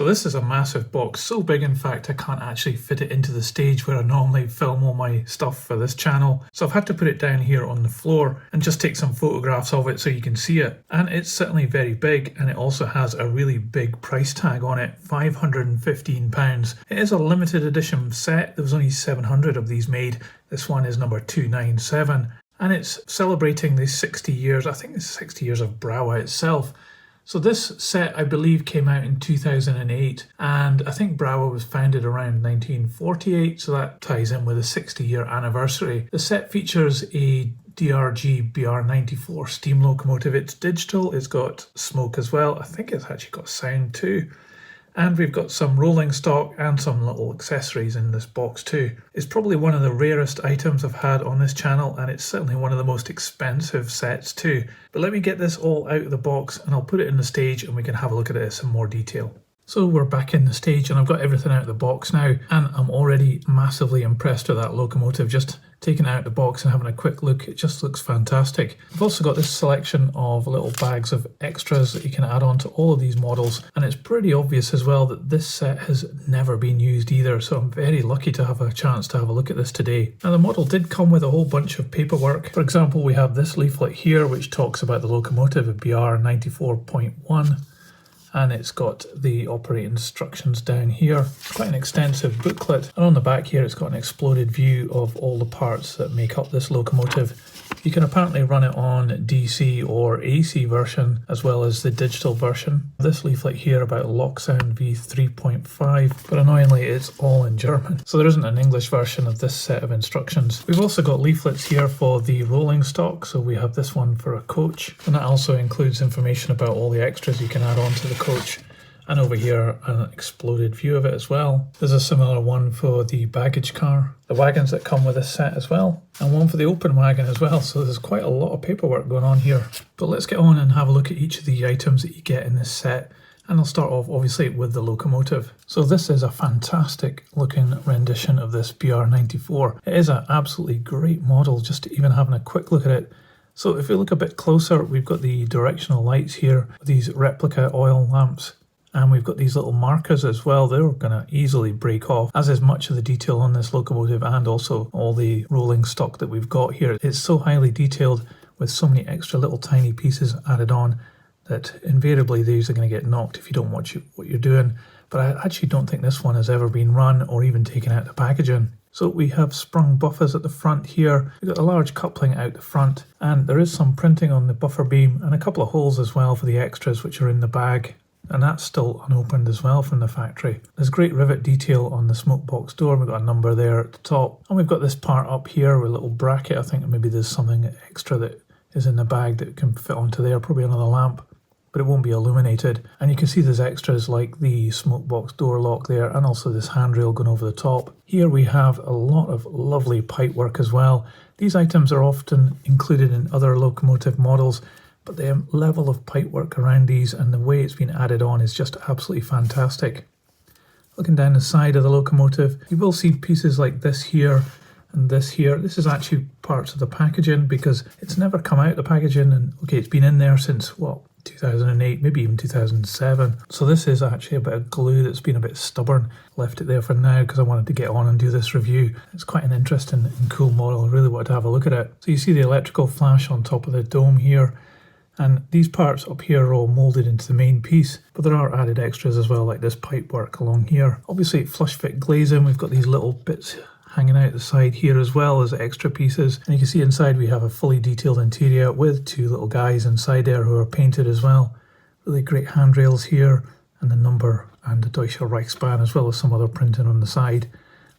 So this is a massive box, so big in fact I can't actually fit it into the stage where I normally film all my stuff for this channel. So I've had to put it down here on the floor and just take some photographs of it so you can see it. And it's certainly very big, and it also has a really big price tag on it, £515. It is a limited edition set. There was only 700 of these made. This one is number 297. And it's celebrating the 60 years, I think it's 60 years of Brawa itself. So this set, I believe, came out in 2008, and I think Brawa was founded around 1948, so that ties in with the 60-year anniversary. The set features a DRG BR94 steam locomotive. It's digital, it's got smoke as well. I think it's actually got sound too. And we've got some rolling stock and some little accessories in this box too. It's probably one of the rarest items I've had on this channel, and it's certainly one of the most expensive sets too. But let me get this all out of the box and I'll put it in the stage and we can have a look at it in some more detail. So we're back in the stage and I've got everything out of the box now, and I'm already massively impressed with that locomotive. Just taking it out of the box and having a quick look, it just looks fantastic. I've also got this selection of little bags of extras that you can add on to all of these models, and it's pretty obvious as well that this set has never been used either, so I'm very lucky to have a chance to have a look at this today. Now the model did come with a whole bunch of paperwork. For example, we have this leaflet here which talks about the locomotive of BR94.1. And it's got the operating instructions down here. It's quite an extensive booklet, and on the back here it's got an exploded view of all the parts that make up this locomotive. You can apparently run it on DC or AC version as well as the digital version. This leaflet here about Locksound V3.5, but annoyingly it's all in German, so there isn't an English version of this set of instructions. We've also got leaflets here for the rolling stock, so we have this one for a coach, and that also includes information about all the extras you can add on to the coach. And over here, an exploded view of it as well. There's a similar one for the baggage car, the wagons that come with this set as well, and one for the open wagon as well. So there's quite a lot of paperwork going on here. But let's get on and have a look at each of the items that you get in this set. And I'll start off obviously with the locomotive. So this is a fantastic looking rendition of this BR94. It is an absolutely great model, just even having a quick look at it. So if we look a bit closer, we've got the directional lights here, these replica oil lamps. And we've got these little markers as well. They're going to easily break off, as is much of the detail on this locomotive and also all the rolling stock that we've got here. It's so highly detailed with so many extra little tiny pieces added on that invariably these are going to get knocked if you don't watch what you're doing. But I actually don't think this one has ever been run or even taken out the packaging. So we have sprung buffers at the front here. We've got a large coupling out the front, and there is some printing on the buffer beam and a couple of holes as well for the extras which are in the bag. And that's still unopened as well from the factory. There's great rivet detail on the smoke box door. We've got a number there at the top. And we've got this part up here with a little bracket. I think maybe there's something extra that is in the bag that can fit onto there, probably another lamp, but it won't be illuminated. And you can see there's extras like the smoke box door lock there, and also this handrail going over the top. Here we have a lot of lovely pipe work as well. These items are often included in other locomotive models, but the level of pipework around these and the way it's been added on is just absolutely fantastic. Looking down the side of the locomotive, you will see pieces like this here and this here. This is actually parts of the packaging because it's never come out of the packaging, and okay, it's been in there since, well, 2008, maybe even 2007. So this is actually a bit of glue that's been a bit stubborn. Left it there for now because I wanted to get on and do this review. It's quite an interesting and cool model. I really wanted to have a look at it. So you see the electrical flash on top of the dome here. And these parts up here are all moulded into the main piece, but there are added extras as well, like this pipe work along here. Obviously flush fit glazing, we've got these little bits hanging out the side here as well as extra pieces. And you can see inside we have a fully detailed interior with two little guys inside there who are painted as well. Really great handrails here, and the number and the Deutsche Reichsbahn, as well as some other printing on the side.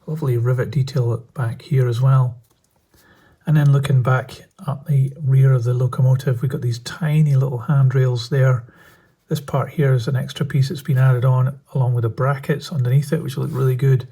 Lovely rivet detail back here as well. And then looking back at the rear of the locomotive, we've got these tiny little handrails there. This part here is an extra piece that's been added on along with the brackets underneath it, which look really good.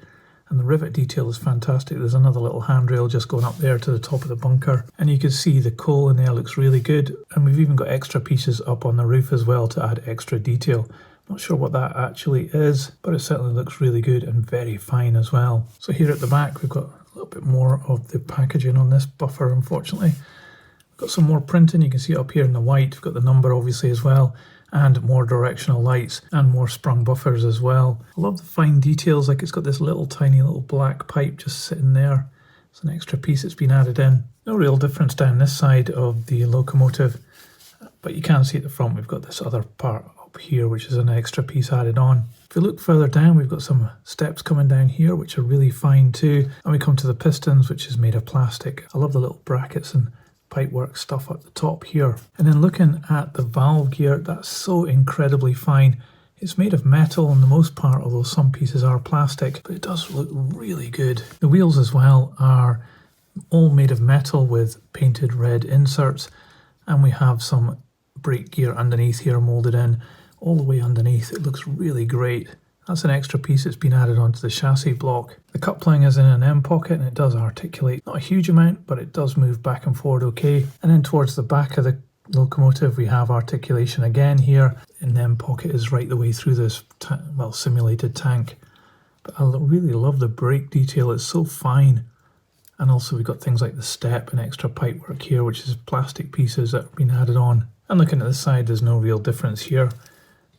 And the rivet detail is fantastic. There's another little handrail just going up there to the top of the bunker. And you can see the coal in there looks really good. And we've even got extra pieces up on the roof as well to add extra detail. Not sure what that actually is, but it certainly looks really good and very fine as well. So here at the back, we've got a little bit more of the packaging on this buffer, unfortunately. We've got some more printing. You can see it up here in the white. We've got the number obviously as well. and more directional lights and more sprung buffers as well. I love the fine details, like it's got this little tiny little black pipe just sitting there. It's an extra piece that's been added in. No real difference down this side of the locomotive, but you can see at the front we've got this other part up here which is an extra piece added on. If you look further down, we've got some steps coming down here which are really fine too, and we come to the pistons, which is made of plastic. I love the little brackets and pipework stuff at the top here. And then looking at the valve gear, that's so incredibly fine. It's made of metal on the most part, although some pieces are plastic, but it does look really good. The wheels as well are all made of metal with painted red inserts, and we have some brake gear underneath here molded in all the way underneath. It looks really great. That's an extra piece that's been added onto the chassis block. The coupling is in an M pocket and it does articulate, not a huge amount, but it does move back and forward okay. And then towards the back of the locomotive we have articulation again here, and the M pocket is right the way through this simulated tank. But I really love the brake detail, it's so fine. And also we've got things like the step and extra pipework here, which is plastic pieces that have been added on. And looking at the side, there's no real difference here.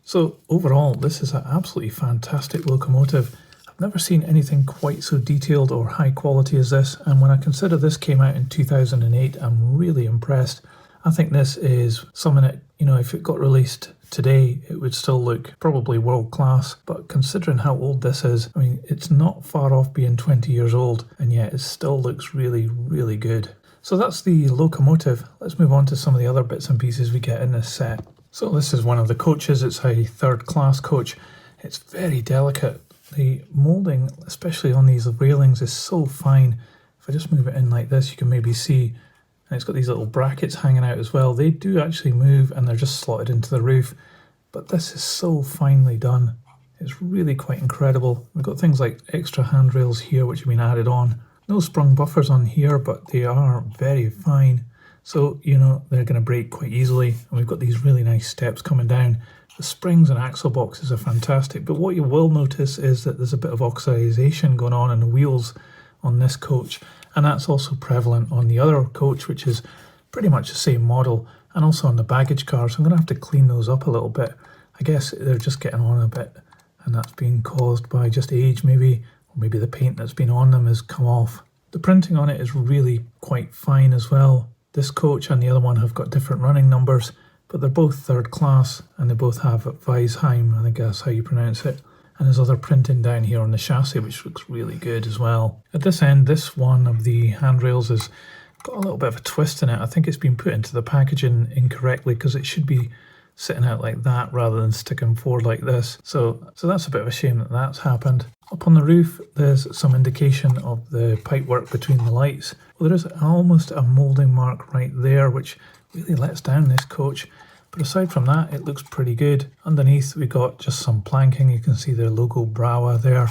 So overall, this is an absolutely fantastic locomotive. I've never seen anything quite so detailed or high quality as this, and when I consider this came out in 2008, I'm really impressed. I think this is something that, you know, if it got released today, it would still look probably world class, but considering how old this is, I mean, it's not far off being 20 years old, and yet it still looks really, really good. So that's the locomotive. Let's move on to some of the other bits and pieces we get in this set. So this is one of the coaches. It's a third class coach. It's very delicate. The moulding, especially on these railings, is so fine. If I just move it in like this, you can maybe see, and it's got these little brackets hanging out as well. They do actually move and they're just slotted into the roof, but this is so finely done. It's really quite incredible. We've got things like extra handrails here which have been added on. No sprung buffers on here, but they are very fine. So, you know, they're going to break quite easily. And we've got these really nice steps coming down. The springs and axle boxes are fantastic, but what you will notice is that there's a bit of oxidization going on in the wheels on this coach. And that's also prevalent on the other coach, which is pretty much the same model, and also on the baggage car. So I'm going to have to clean those up a little bit. I guess they're just getting on a bit, and that's being caused by just age maybe, or maybe the paint that's been on them has come off. The printing on it is really quite fine as well. This coach and the other one have got different running numbers, but they're both third class and they both have Weisheim, I think that's how you pronounce it. And there's other printing down here on the chassis which looks really good as well. At this end, this one of the handrails has got a little bit of a twist in it. I think it's been put into the packaging incorrectly because it should be sitting out like that rather than sticking forward like this. So that's a bit of a shame that that's happened. Up on the roof, there's some indication of the pipework between the lights. Well, there is almost a moulding mark right there, which really lets down this coach. But aside from that, it looks pretty good. Underneath, we got just some planking. You can see the logo Brawa there.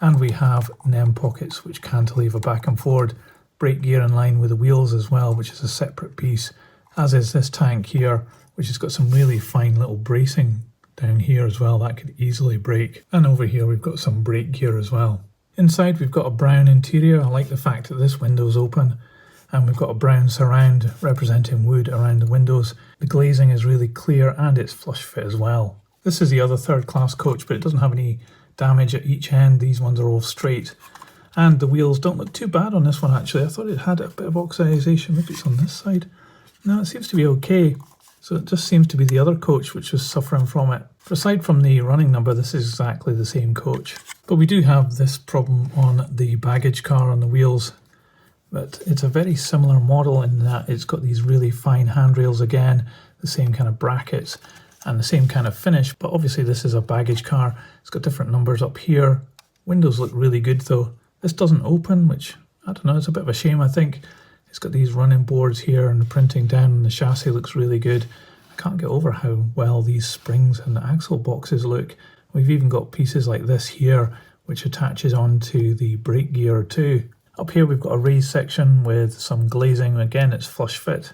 And we have NEM pockets, which cantilever back and forward. Brake gear in line with the wheels as well, which is a separate piece. As is this tank here, which has got some really fine little bracing down here as well. That could easily break. And over here, we've got some brake gear as well. Inside, we've got a brown interior. I like the fact that this window's open. And we've got a brown surround representing wood around the windows. The glazing is really clear and it's flush fit as well. This is the other third class coach, but it doesn't have any damage at each end. These ones are all straight. And the wheels don't look too bad on this one actually. I thought it had a bit of oxidization. Maybe it's on this side. No, it seems to be okay. So it just seems to be the other coach which was suffering from it. But aside from the running number, this is exactly the same coach. But we do have this problem on the baggage car on the wheels. But it's a very similar model in that it's got these really fine handrails again, the same kind of brackets and the same kind of finish. But obviously this is a baggage car. It's got different numbers up here. Windows look really good though. This doesn't open, which I don't know, it's a bit of a shame I think. It's got these running boards here and the printing down and the chassis looks really good. I can't get over how well these springs and the axle boxes look. We've even got pieces like this here which attaches onto the brake gear too. Up here we've got a raised section with some glazing. Again, it's flush fit.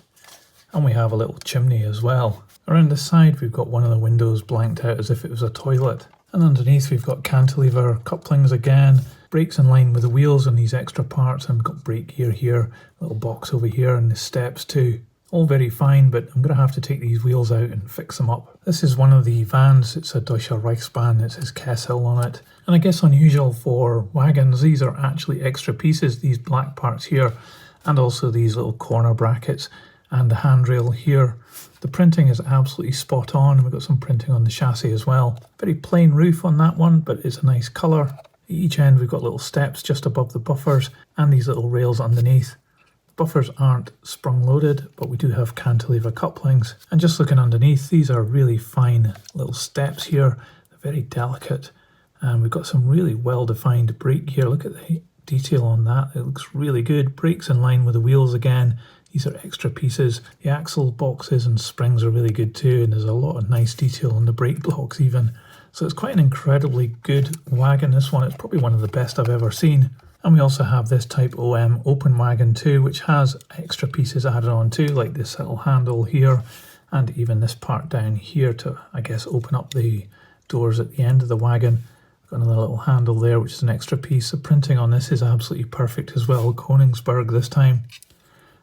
And we have a little chimney as well. Around the side we've got one of the windows blanked out as if it was a toilet. And underneath we've got cantilever couplings again, brakes in line with the wheels and these extra parts, and we've got brake gear here, little box over here and the steps too. All very fine, but I'm going to have to take these wheels out and fix them up. This is one of the vans. It's a Deutsche Reichsbahn. It says Kessel on it. And I guess unusual for wagons, these are actually extra pieces, these black parts here, and also these little corner brackets and the handrail here. The printing is absolutely spot on. We've got some printing on the chassis as well. Very plain roof on that one, but it's a nice colour. At each end we've got little steps just above the buffers and these little rails underneath. Buffers aren't sprung loaded, but we do have cantilever couplings. And just looking underneath, these are really fine little steps here. They're very delicate. And we've got some really well-defined brake gear. Look at the detail on that. It looks really good. Brakes in line with the wheels again. These are extra pieces. The axle boxes and springs are really good too. And there's a lot of nice detail on the brake blocks even. So it's quite an incredibly good wagon, this one. It's probably one of the best I've ever seen. And we also have this Type OM open wagon too, which has extra pieces added on too, like this little handle here, and even this part down here to, I guess, open up the doors at the end of the wagon. Got another little handle there, which is an extra piece. The printing on this is absolutely perfect as well, Koningsberg this time.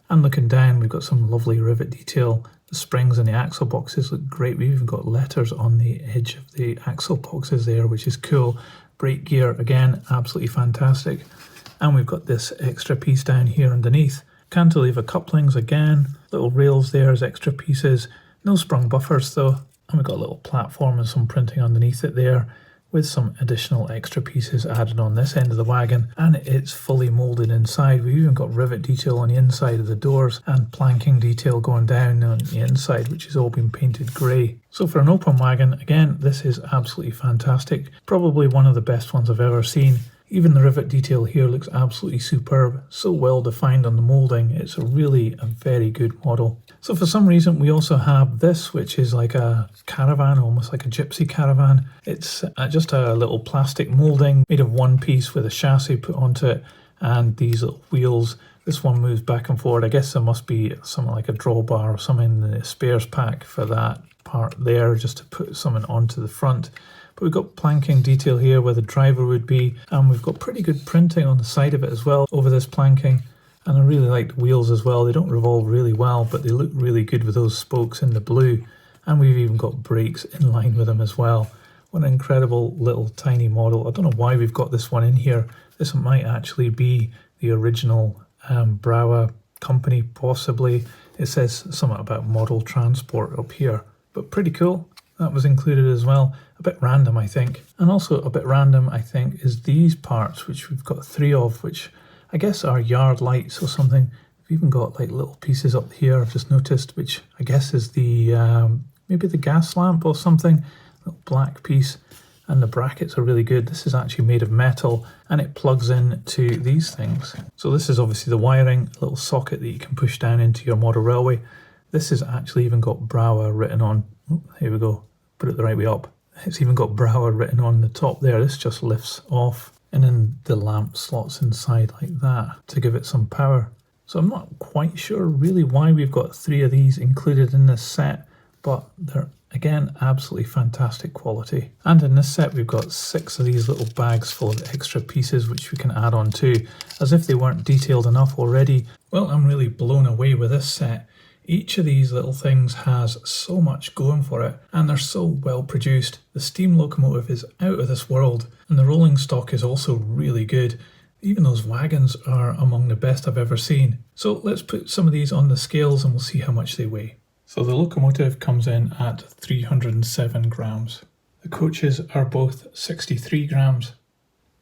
And looking down, we've got some lovely rivet detail. The springs and the axle boxes look great. We've even got letters on the edge of the axle boxes there, which is cool. Brake gear, again, absolutely fantastic. And we've got this extra piece down here underneath. Cantilever couplings again, little rails there as extra pieces. No sprung buffers though. And we've got a little platform and some printing underneath it there with some additional extra pieces added on this end of the wagon. And it's fully moulded inside. We've even got rivet detail on the inside of the doors and planking detail going down on the inside, which has all been painted grey. So for an open wagon, again, this is absolutely fantastic. Probably one of the best ones I've ever seen. Even the rivet detail here looks absolutely superb, so well defined on the moulding. It's a very good model. So for some reason we also have this, which is like a caravan, almost like a gypsy caravan. It's just a little plastic moulding made of one piece with a chassis put onto it and these little wheels. This one moves back and forward. I guess there must be something like a drawbar or something in the spares pack for that part there, just to put something onto the front. But we've got planking detail here where the driver would be, and we've got pretty good printing on the side of it as well over this planking. And I really like the wheels as well. They don't revolve really well, but they look really good with those spokes in the blue. And we've even got brakes in line with them as well. What an incredible little tiny model. I don't know why we've got this one in here. This might actually be the original Brawa company, possibly. It says something about model transport up here, but pretty cool. That was included as well. A bit random, I think. And also a bit random, I think, is these parts, which we've got 3 of, which I guess are yard lights or something. We've even got like little pieces up here, I've just noticed, which I guess is the maybe the gas lamp or something. Little black piece. And the brackets are really good. This is actually made of metal and it plugs in to these things. So this is obviously the wiring, a little socket that you can push down into your model railway. This has actually even got Brawa written on. Oh, here we go. Put it the right way up. It's even got Brawa written on the top there. This just lifts off and then the lamp slots inside like that to give it some power. So I'm not quite sure really why we've got 3 of these included in this set, but they're again absolutely fantastic quality. And in this set we've got 6 of these little bags full of extra pieces which we can add on too, as if they weren't detailed enough already. Well, I'm really blown away with this set. Each of these little things has so much going for it, and they're so well produced. The steam locomotive is out of this world, and the rolling stock is also really good. Even those wagons are among the best I've ever seen. So let's put some of these on the scales and we'll see how much they weigh. So the locomotive comes in at 307 grams. The coaches are both 63 grams.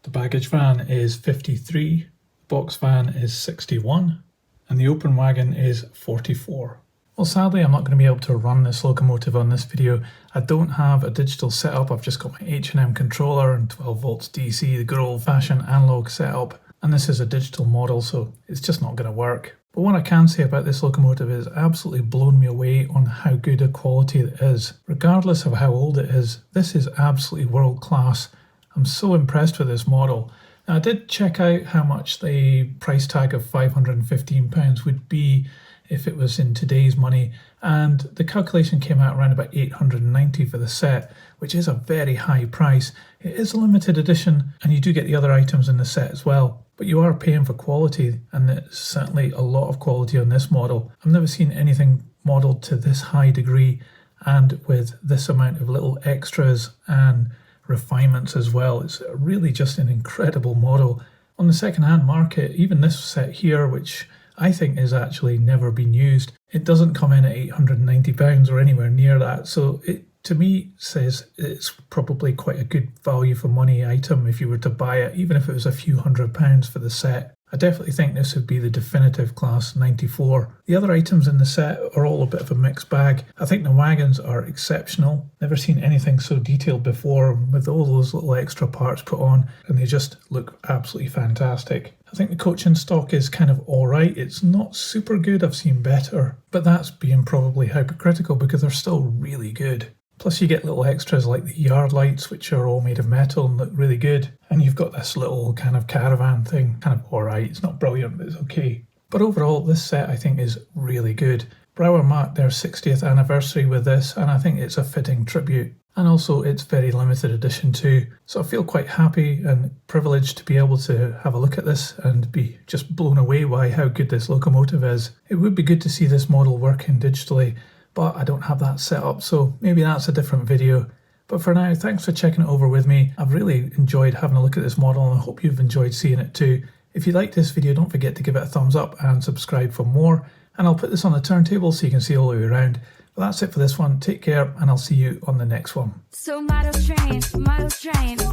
The baggage van is 53, the box van is 61. And the open wagon is 44. Well, sadly, I'm not going to be able to run this locomotive on this video. I don't have a digital setup. I've just got my H&M controller and 12 volts DC, the good old-fashioned analog setup. And this is a digital model, so it's just not going to work. But what I can say about this locomotive is absolutely blown me away on how good a quality it is. Regardless of how old it is, this is absolutely world class. I'm so impressed with this model. Now, I did check out how much the price tag of £515 would be if it was in today's money, and the calculation came out around about £890 for the set, which is a very high price. It is a limited edition, and you do get the other items in the set as well. but you are paying for quality, and it's certainly a lot of quality on this model. I've never seen anything modelled to this high degree and with this amount of little extras and refinements as well. It's really just an incredible model. On the second-hand market, even this set here, which I think is actually never been used, it doesn't come in at £890 or anywhere near that, so it to me says it's probably quite a good value for money item if you were to buy it, even if it was a few £100s for the set. I definitely think this would be the definitive Class 94. The other items in the set are all a bit of a mixed bag. I think the wagons are exceptional. Never seen anything so detailed before with all those little extra parts put on, and they just look absolutely fantastic. I think the coach in stock is kind of alright. It's not super good, I've seen better, but that's being probably hypercritical because they're still really good. Plus you get little extras like the yard lights, which are all made of metal and look really good. And you've got this little kind of caravan thing, kind of alright. It's not brilliant, but it's okay. But overall, this set I think is really good. Brawa marked their 60th anniversary with this, and I think it's a fitting tribute. And also it's very limited edition too. So I feel quite happy and privileged to be able to have a look at this and be just blown away by how good this locomotive is. It would be good to see this model working digitally, but I don't have that set up, so maybe that's a different video. But for now, thanks for checking it over with me. I've really enjoyed having a look at this model, and I hope you've enjoyed seeing it too. If you liked this video, don't forget to give it a thumbs up and subscribe for more. And I'll put this on the turntable so you can see all the way around. But that's it for this one. Take care, and I'll see you on the next one. So model train,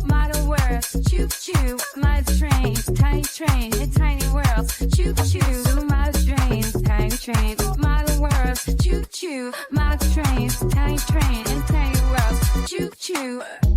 model words, choo choo, model train, in tiny worlds, choo choo, model train, model words, choo choo, model train, in tiny worlds, choo choo.